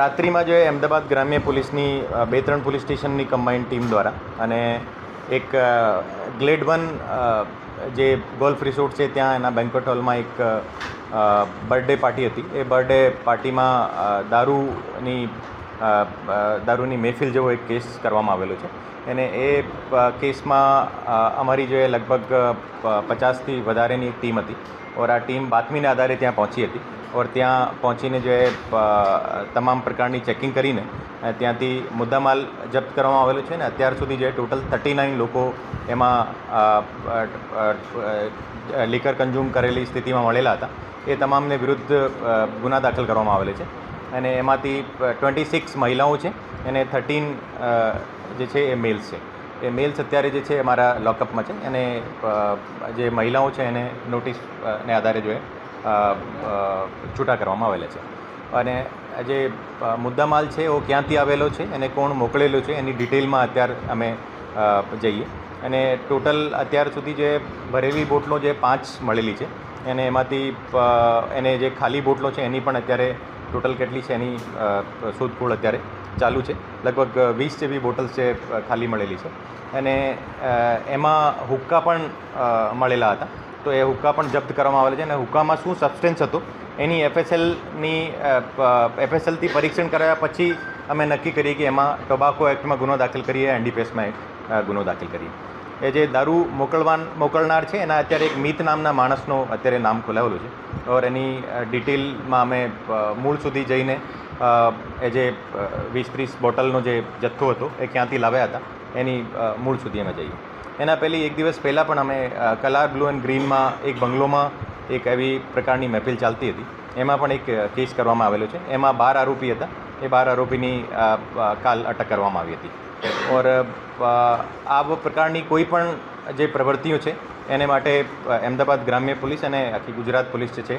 રાત્રિમાં જો અમદાવાદ ગ્રામ્ય પોલીસની 2-3 પોલીસ સ્ટેશનની કમ્બાઇન્ડ ટીમ દ્વારા અને એક ગ્લેડ 1 જે ગોલ્ફ રિસોર્ટ છે ત્યાં એના બેન્ક્વેટ હોલમાં એક બર્થડે પાર્ટી હતી. એ બર્થડે પાર્ટીમાં દારૂની મહેફિલ જેવો એક કેસ કરવામાં આવેલો છે અને એ કેસમાં અમારી જો લગભગ 50થી વધારેની ટીમ હતી ઓર આ ટીમ બાતમીના આધારે ત્યાં પહોંચી હતી और ત્યાં પહોંચીને જો તમામ પ્રકારની ચેકિંગ કરીને ત્યાંથી મુદ્દામાલ જપ્ત કરવામાં આવેલો છે ને અત્યાર સુધી જે ટોટલ 39 લોકો એમાં લીકર કન્ઝ્યુમ કરેલી સ્થિતિમાં મળેલા હતા. એ તમામને વિરુદ્ધ ગુના દાખલ કરવામાં આવેલો છે અને એમાંથી 26 મહિલાઓ છે અને 13 જે છે એ મેલ્સ છે. એ મેલ્સ અત્યારે જે છે અમારા લોકઅપમાં છે અને જે મહિલાઓ છે એને નોટિસને આધારે જો છૂટા કરવામાં આવેલા છે. અને જે મુદ્દામાલ છે એ ક્યાંથી આવેલો છે અને કોણ મોકલેલો છે એની ડિટેલમાં અત્યારે અમે જઈએ અને ટોટલ અત્યાર સુધી જે ભરેલી બોટલો જે 5 મળેલી છે અને એમાંથી એને જે ખાલી બોટલો છે એની પણ અત્યારે ટોટલ કેટલી છે એની શોધખોળ અત્યારે ચાલુ છે. લગભગ 20 જેવી બોટલ્સ છે ખાલી મળેલી છે અને એમાં હુક્કા પણ મળેલા હતા. તો એ હુક્કા પણ જપ્ત કરવામાં આવેલા છે અને હુક્કામાં શું સબસ્ટન્સ હતો એની એફએસએલથી પરીક્ષણ કરાયા પછી અમે નક્કી કરીએ કે એમાં ટોબાકો એક્ટમાં ગુનો દાખલ કરીએ, એનડીપીએસમાં ગુનો દાખલ કરીએ. એ જે દારૂ મોકલનાર છે એના અત્યારે એક મિત નામના માણસનો અત્યારે નામ ખોલાવેલું છે ઓર એની ડિટેલમાં અમે મૂળ સુધી જઈને એ જે 20-30 બોટલનો જે જથ્થો હતો એ ક્યાંથી લાવ્યા હતા એની મૂળ સુધી અમે જઈએ. એના પહેલી એક દિવસ પહેલાં પણ અમે કલાર બ્લુ એન્ડ ગ્રીનમાં એક બંગલોમાં એક એવી પ્રકારની મહેફિલ ચાલતી હતી. એમાં પણ એક કેસ કરવામાં આવેલો છે. એમાં 12 આરોપી હતા. એ 12 આરોપીની કાલ અટક કરવામાં આવી હતી. ઓર આ પ્રકારની કોઈ પણ જે પ્રવૃત્તિઓ છે એને માટે અમદાવાદ ગ્રામ્ય પોલીસ અને આખી ગુજરાત પોલીસ જે છે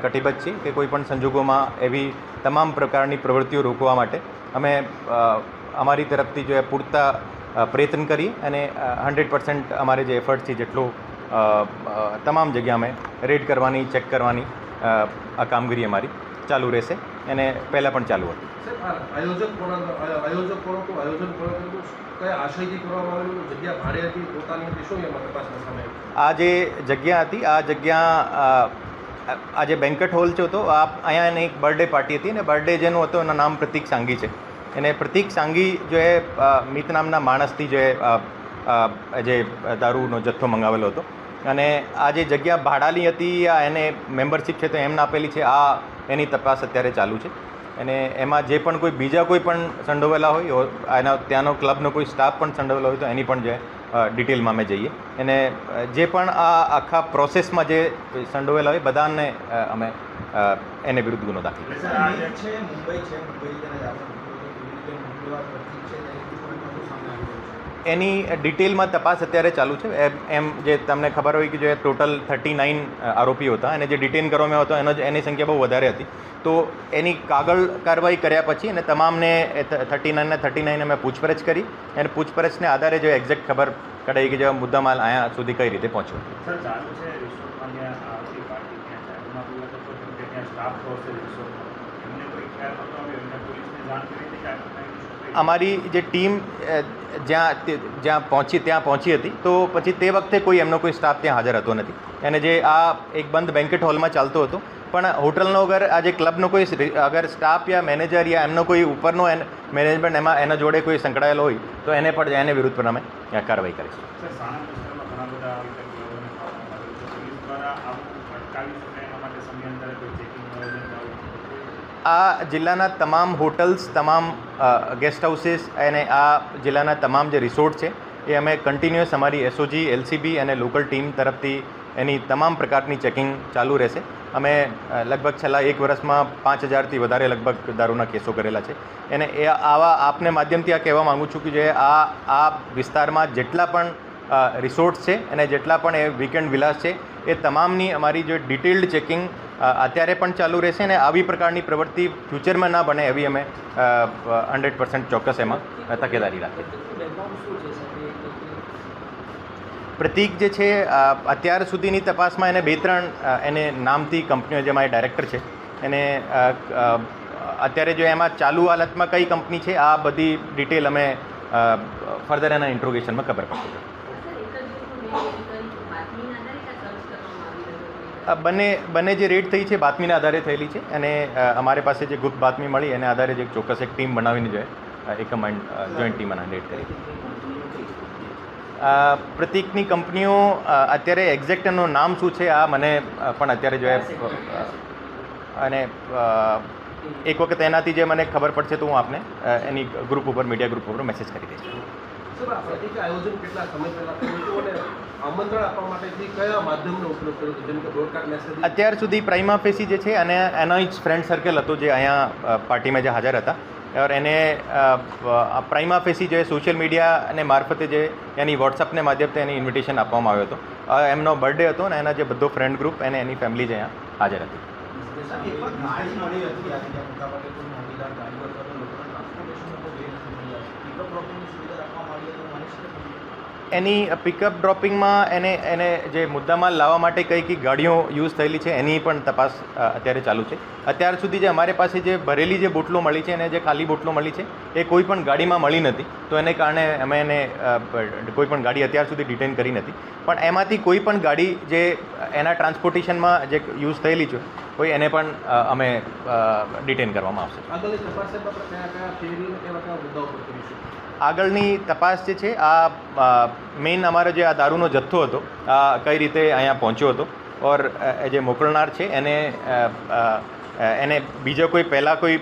કટિબદ્ધ છે કે કોઈ પણ સંજોગોમાં એવી તમામ પ્રકારની પ્રવૃત્તિઓ રોકવા માટે અમે અમારી તરફથી જો પૂરતા પ્રયત્ન કરીએ અને 100% અમારે જે એફર્ટ છે જેટલો તમામ જગ્યા અમે રેડ કરવાની, ચેક કરવાની આ કામગીરી અમારી ચાલુ રહેશે અને પહેલાં પણ ચાલુ હતી. આ જે જગ્યા હતી આ જગ્યા આ જે બેન્ક્વેટ હોલ છે તો અહીંયા એની એક બર્થડે પાર્ટી હતી અને બર્થડે જેનું હતું એનું નામ પ્રતીક સાંગી છે અને પ્રતીક સાંગી જો એ મિત નામના માણસથી જો જે દારૂનો જથ્થો મંગાવેલો હતો અને આ જે જગ્યા ભાડાની હતી આ એને મેમ્બરશિપ છે તો એમને આપેલી છે. આ એની તપાસ અત્યારે ચાલુ છે અને એમાં જે પણ કોઈ બીજા કોઈ પણ સંડોવેલા હોય એના ત્યાંનો ક્લબનો કોઈ સ્ટાફ પણ સંડોવેલો હોય તો એની પણ જે ડિટેલમાં અમે જઈએ અને જે પણ આ આખા પ્રોસેસમાં જે સંડોવેલા હોય બધાને અમે એને વિરુદ્ધ ગુનો દાખલ એની ડિટેલમાં તપાસ અત્યારે ચાલુ છે. એમ જે તમને ખબર હોય કે જે ટોટલ 39 આરોપીઓ હતા અને જે ડિટેન કરવામાં હતો એની સંખ્યા બહુ વધારે હતી. તો એની કાગળ કાર્યવાહી કર્યા પછી અને તમામને 39 અમે પૂછપરછ કરી અને પૂછપરછને આધારે જો એક્ઝેક્ટ ખબર કઢાઈ કે જે મુદ્દામાલ અહીંયા સુધી કઈ રીતે પહોંચ્યો. અમારી જે ટીમ જ્યાં પહોંચી હતી તો પછી તે વખતે કોઈ એમનો કોઈ સ્ટાફ ત્યાં હાજર હતો નથી અને જે આ એક બંધ બેન્ક્વેટ હોલમાં ચાલતો હતો પણ હોટલનો અગર આ જે ક્લબનો કોઈ અગર સ્ટાફ યા મેનેજર યા એમનો કોઈ ઉપરનો મેનેજમેન્ટ એમાં એના જોડે કોઈ સંકળાયેલો હોય તો એને પણ એને વિરુદ્ધ પણ અમે કાર્યવાહી કરીશું. આ જિલ્લાના તમામ હોટલ્સ, તમામ ગેસ્ટ હાઉસીસ અને આ જિલ્લાના તમામ જે રિસોર્ટ છે એ અમે કન્ટિન્યુઅસ અમારી એસઓજી, એલસીબી અને લોકલ ટીમ તરફથી એની તમામ પ્રકારની ચેકિંગ ચાલુ રહેશે. અમે લગભગ છેલ્લા 1 વર્ષમાં 5000થી વધારે લગભગ દારૂના કેસો કરેલા છે અને એ આપને માધ્યમથી આ કહેવા માગું છું કે જે આ વિસ્તારમાં જેટલા પણ રિસોર્ટ્સ છે અને જેટલા પણ એ વીકેન્ડ વિલાસ છે એ તમામની અમારી જે ડિટેલ્ડ ચેકિંગ અત્યારે પણ ચાલુ રહેશે અને આવી પ્રકારની પ્રવૃત્તિ ફ્યુચરમાં ના બને એવી અમે 100% ચોક્કસ એમાં તકેદારી રાખીએ. પ્રતીક જે છે અત્યાર સુધીની તપાસમાં એને 2-3 એને નામથી કંપનીઓ જે મારી ડાયરેક્ટર છે એને અત્યારે જો એમાં ચાલુ હાલતમાં કઈ કંપની છે આ બધી ડિટેલ અમે ફર્ધર એના ઇન્ટ્રોગેશનમાં ખબર પડશે. બંને જે રેડ થઈ છે બાતમીના આધારે થયેલી છે અને અમારી પાસે જે ગુપ્ત બાતમી મળી એના આધારે જે ચોક્કસ એક ટીમ બનાવીને જો એક જોઈન્ટ ટીમ અને રેડ કરી. પ્રતિકની કંપનીઓ અત્યારે એક્ઝેક્ટ એનું નામ શું છે આ મને પણ અત્યારે જો અને એક વખત એનાથી જે મને ખબર પડશે તો હું આપને એની ગ્રુપ ઉપર મીડિયા ગ્રુપ ઉપર મેસેજ કરી દઈશ. આયોજન કેટલા સમય પહેલા આમંત્રણ આપવા માટેથી કયા માધ્યમનો ઉપયોગ કર્યો હતો, જેમ કે બ્રોડકાસ્ટ મેસેજ? અત્યાર સુધી પ્રાઇમા ફેસી જે છે અને એનો જ ફ્રેન્ડ સર્કલ હતો જે અહીંયા પાર્ટીમાં જે હાજર હતા और એને પ્રાઇમા ફેસી જે સોશિયલ મીડિયા અને મારફતે જે એની વોટ્સઅપને માધ્યમથી એની ઇન્વિટેશન આપવામાં આવ્યો હતો. એમનો બર્થડે હતો અને એના જે બધો ફ્રેન્ડ ગ્રુપ અને એની ફેમિલી જ અહીંયા હાજર હતી. એની પિકઅપ ડ્રોપિંગમાં એને જે મુદ્દામાલ લાવવા માટે કઈ કઈ ગાડીઓ યુઝ થયેલી છે એની પણ તપાસ અત્યારે ચાલુ છે. અત્યાર સુધી જે અમારી પાસે જે ભરેલી જે બોટલો મળી છે અને જે ખાલી બોટલો મળી છે એ કોઈ પણ ગાડીમાં મળી નથી, તો એને કારણે અમે એને કોઈ પણ ગાડી અત્યાર સુધી ડિટેન કરી નથી. પણ એમાંથી કોઈ પણ ગાડી જે એના ટ્રાન્સપોર્ટેશનમાં જે યુઝ થયેલી છે કોઈ એને પણ અમે ડિટેન કરવામાં આવશે. આગળની તપાસ જે છે આ મેઇન અમારો જે આ દારૂનો જથ્થો હતો આ કઈ રીતે અહીંયા પહોંચ્યો હતો ઓર જે મોકલનાર છે એને બીજો કોઈ પહેલાં કોઈ